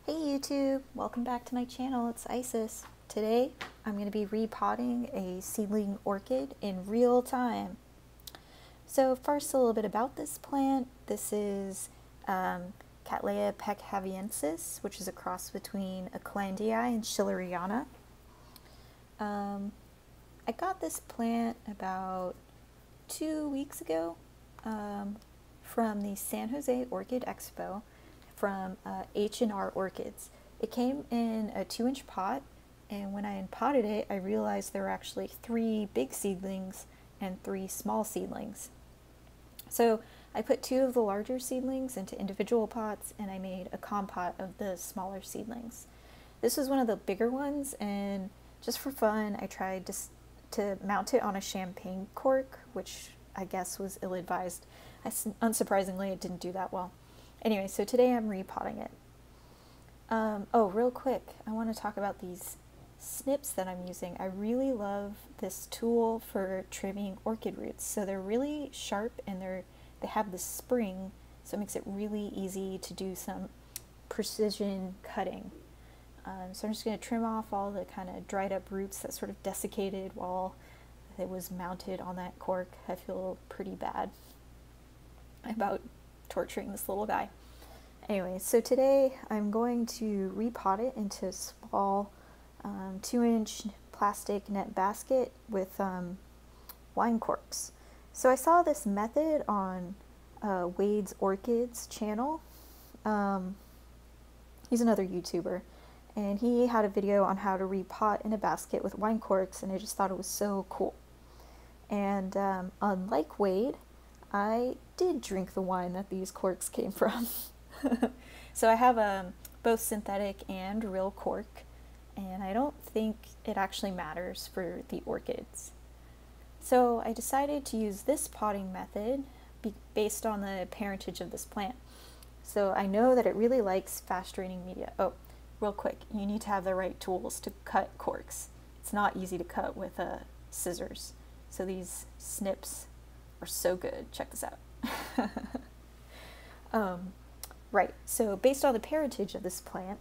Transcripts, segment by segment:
Hey YouTube, welcome back to my channel. It's Isis. Today I'm going to be repotting a seedling orchid in real time. So first a little bit about this plant. This is Cattleya Peckhaviensis, which is a cross between aclandiae and schilleriana. I got this plant about 2 weeks ago from the San Jose Orchid Expo from H&R Orchids. It came in a 2-inch pot, and when I unpotted it, I realized there were actually 3 big seedlings and 3 small seedlings. So I put 2 of the larger seedlings into individual pots, and I made a compote of the smaller seedlings. This was one of the bigger ones, and just for fun, I tried to mount it on a champagne cork, which I guess was ill-advised. Unsurprisingly, it didn't do that well. Anyway, so today I'm repotting it. Oh, real quick, I want to talk about these snips that I'm using. I really love this tool for trimming orchid roots. So they're really sharp and they have this spring, so it makes it really easy to do some precision cutting. So I'm just going to trim off all the kind of dried up roots that sort of desiccated while it was mounted on that cork. I feel pretty bad about torturing this little guy. Anyway, so today I'm going to repot it into a small 2-inch plastic net basket with wine corks. So I saw this method on Wade's Orchids channel. He's another YouTuber, and he had a video on how to repot in a basket with wine corks, and I just thought it was so cool. And unlike Wade, I did drink the wine that these corks came from. So I have both synthetic and real cork, and I don't think it actually matters for the orchids. So I decided to use this potting method based on the parentage of this plant. So I know that it really likes fast draining media. Oh, real quick, you need to have the right tools to cut corks. It's not easy to cut with scissors. So these snips are so good. Check this out. Right, so based on the parentage of this plant,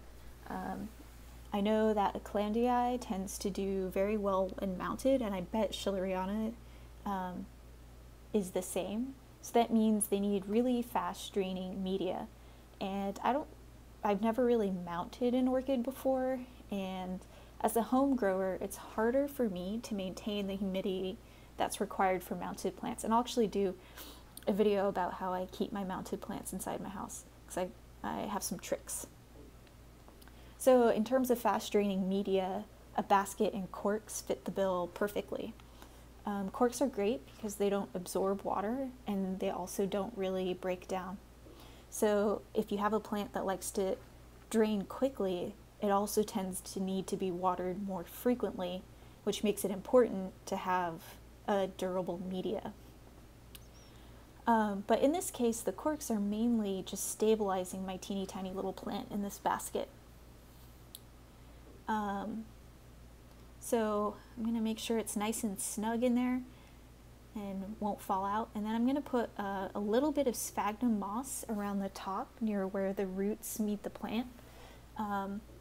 I know that aclandiae tends to do very well when mounted, and I bet schilleriana is the same. So that means they need really fast draining media. And I've never really mounted an orchid before, and as a home grower, it's harder for me to maintain the humidity that's required for mounted plants. And I'll actually do a video about how I keep my mounted plants inside my house, because I have some tricks. So in terms of fast draining media, a basket and corks fit the bill perfectly. Corks are great because they don't absorb water, and they also don't really break down. So if you have a plant that likes to drain quickly, it also tends to need to be watered more frequently, which makes it important to have a durable media. But in this case, the corks are mainly just stabilizing my teeny tiny little plant in this basket. So I'm going to make sure it's nice and snug in there and won't fall out. And then I'm going to put a little bit of sphagnum moss around the top near where the roots meet the plant,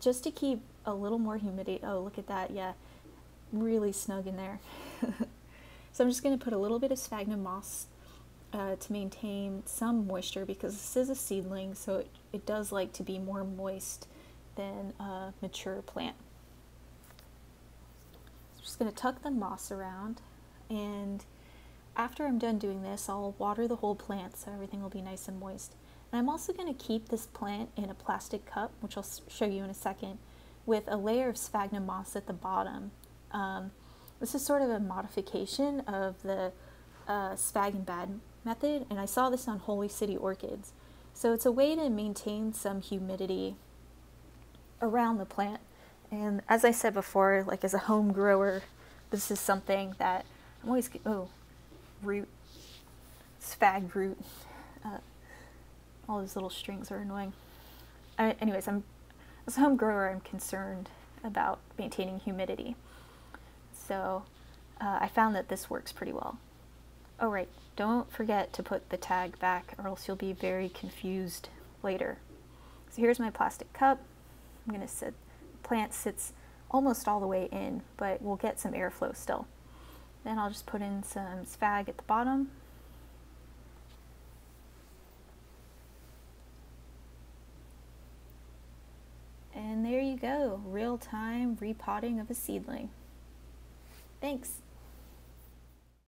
just to keep a little more humidity. Oh, look at that. Yeah, really snug in there. So I'm just going to put a little bit of sphagnum moss to maintain some moisture, because this is a seedling, so it does like to be more moist than a mature plant. So I'm just going to tuck the moss around, and after I'm done doing this, I'll water the whole plant so everything will be nice and moist. And I'm also going to keep this plant in a plastic cup, which I'll show you in a second, with a layer of sphagnum moss at the bottom. This is sort of a modification of the spag and bad method, and I saw this on Holy City Orchids. So it's a way to maintain some humidity around the plant. And as I said before, like as a home grower, this is something that I'm always, oh, root, spag root, all those little strings are annoying. Anyways, as a home grower, I'm concerned about maintaining humidity. So I found that this works pretty well. Oh right, don't forget to put the tag back, or else you'll be very confused later. So here's my plastic cup. I'm going to sit, plant sits almost all the way in, but we'll get some airflow still. Then I'll just put in some sphagnum at the bottom. And there you go, real-time repotting of a seedling. Thanks.